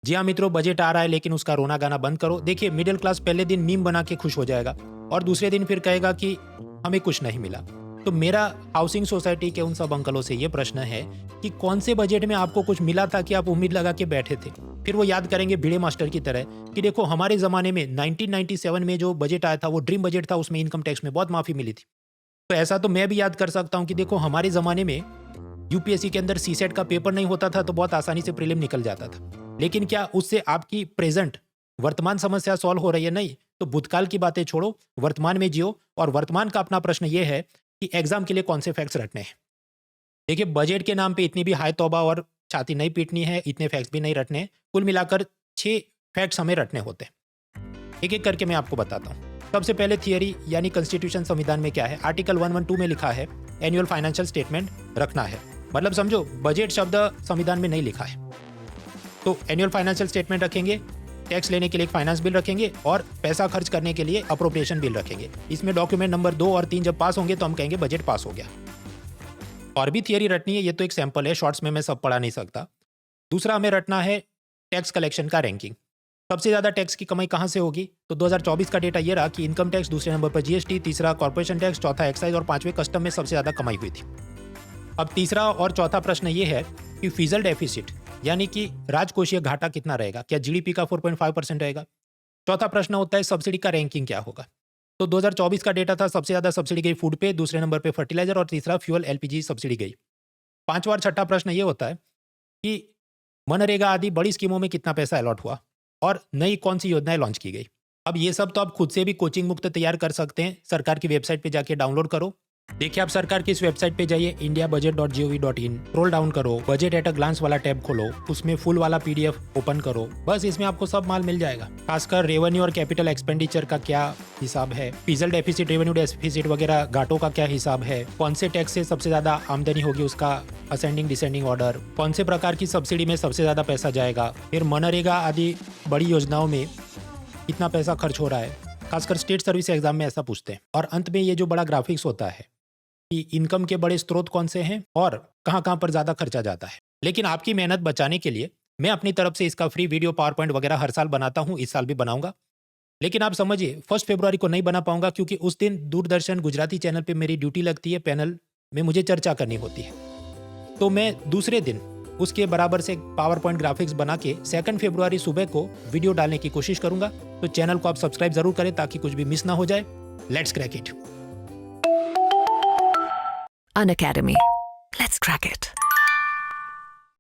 जी हाँ मित्रों, बजट आ रहा है लेकिन उसका रोना गाना बंद करो। देखिए, मिडिल क्लास पहले दिन मीम बना के खुश हो जाएगा और दूसरे दिन फिर कहेगा कि हमें कुछ नहीं मिला। तो मेरा हाउसिंग सोसाइटी के उन सब अंकलों से ये प्रश्न है कि कौन से बजट में आपको कुछ मिला था कि आप उम्मीद लगा के बैठे थे। फिर वो याद करेंगे भिड़े मास्टर की तरह कि देखो, हमारे ज़माने में 1997 में जो बजट आया था वो ड्रीम बजट था, उसमें इनकम टैक्स में बहुत माफ़ी मिली थी। तो ऐसा तो मैं भी याद कर सकता हूँ कि देखो, हमारे ज़माने में यूपीएससी के अंदर सीसेट का पेपर नहीं होता था तो बहुत आसानी से प्रीलिम निकल जाता था। लेकिन क्या उससे आपकी प्रेजेंट वर्तमान समस्या सॉल्व हो रही है? नहीं। तो भूतकाल की बातें छोड़ो, वर्तमान में जियो। और वर्तमान का अपना प्रश्न ये है कि एग्जाम के लिए कौन से फैक्ट्स रटने हैं। देखिए, बजट के नाम पे इतनी भी हाय तौबा और छाती नहीं पीटनी है, इतने फैक्ट्स भी नहीं रटने हैं। कुल मिलाकर 6 फैक्ट्स हमें रटने होते हैं। एक एक करके मैं आपको बताता हूँ। सबसे पहले थियरी यानी कॉन्स्टिट्यूशन, संविधान में क्या है। आर्टिकल 112 में लिखा है एनुअल फाइनेंशियल स्टेटमेंट रखना है। मतलब समझो, बजट शब्द संविधान में नहीं लिखा है। तो एनुअल फाइनेंशियल स्टेटमेंट रखेंगे, टैक्स लेने के लिए एक फाइनेंस बिल रखेंगे और पैसा खर्च करने के लिए अप्रोप्रिएशन बिल रखेंगे। इसमें डॉक्यूमेंट नंबर 2 और 3 जब पास होंगे तो हम कहेंगे बजट पास हो गया। और भी थियरी रटनी है, ये तो एक सैंपल है, शॉर्ट्स में मैं सब पढ़ा नहीं सकता। दूसरा हमें रटना है टैक्स कलेक्शन का रैंकिंग। सबसे ज़्यादा टैक्स की कमाई कहाँ से होगी? तो 2024 का डेटा ये रहा कि इनकम टैक्स, दूसरे नंबर पर जीएसटी, तीसरा कॉर्पोरेशन टैक्स, चौथा एक्साइज और पांचवें कस्टम में सबसे ज़्यादा कमाई हुई थी। अब तीसरा और चौथा प्रश्न ये है कि फिजल डेफिसिट यानी कि राजकोषीय घाटा कितना रहेगा? क्या जीडीपी का 4.5% रहेगा? चौथा प्रश्न होता है सब्सिडी का रैंकिंग क्या होगा? तो 2024 का डेटा था, सबसे ज़्यादा सब्सिडी गई फूड पे, दूसरे नंबर पे फर्टिलाइजर और तीसरा फ्यूल एलपीजी सब्सिडी गई। पांचवा और छठा प्रश्न ये होता है कि मनरेगा आदि बड़ी स्कीमों में कितना पैसा अलॉट हुआ और नई कौन सी योजनाएं लॉन्च की गई। अब ये सब तो आप खुद से भी कोचिंग मुक्त तैयार कर सकते हैं। सरकार की वेबसाइट पे जाके डाउनलोड करो। देखिए, आप सरकार की इस वेबसाइट पे जाइए, indiabudget.gov.in, स्क्रॉल डाउन करो, बजट एट अ ग्लांस वाला टैब खोलो, उसमें फुल वाला पीडीएफ ओपन करो। बस इसमें आपको सब माल मिल जाएगा। खासकर रेवेन्यू और कैपिटल एक्सपेंडिचर का क्या हिसाब है, फिजल डेफिसिट, रेवेन्यू डेफिसिट वगैरह घाटों का क्या हिसाब है, कौन से टैक्स से सबसे ज्यादा आमदनी होगी उसका असेंडिंग डिसेंडिंग ऑर्डर, कौन से प्रकार की सब्सिडी में सबसे ज्यादा पैसा जाएगा, फिर मनरेगा आदि बड़ी योजनाओं में कितना पैसा खर्च हो रहा है। खासकर स्टेट सर्विस एग्जाम में ऐसा पूछते हैं। और अंत में ये जो बड़ा ग्राफिक्स होता है कि इनकम के बड़े स्रोत कौन से हैं और कहां कहां पर ज्यादा खर्चा जाता है। लेकिन आपकी मेहनत बचाने के लिए मैं अपनी तरफ से इसका फ्री वीडियो, पावर पॉइंट वगैरह हर साल बनाता हूं, इस साल भी बनाऊंगा। लेकिन आप समझिए, 1 फरवरी को नहीं बना पाऊंगा क्योंकि उस दिन दूरदर्शन गुजराती चैनल पे मेरी ड्यूटी लगती है, पैनल में मुझे चर्चा करनी होती है। तो मैं दूसरे दिन उसके बराबर से पावर पॉइंट ग्राफिक्स बना के 2 फरवरी सुबह को वीडियो डालने की कोशिश करूंगा। तो चैनल को आप सब्सक्राइब जरूर करें ताकि कुछ भी मिस ना हो जाए। Let's crack it. An Academy. Let's crack it.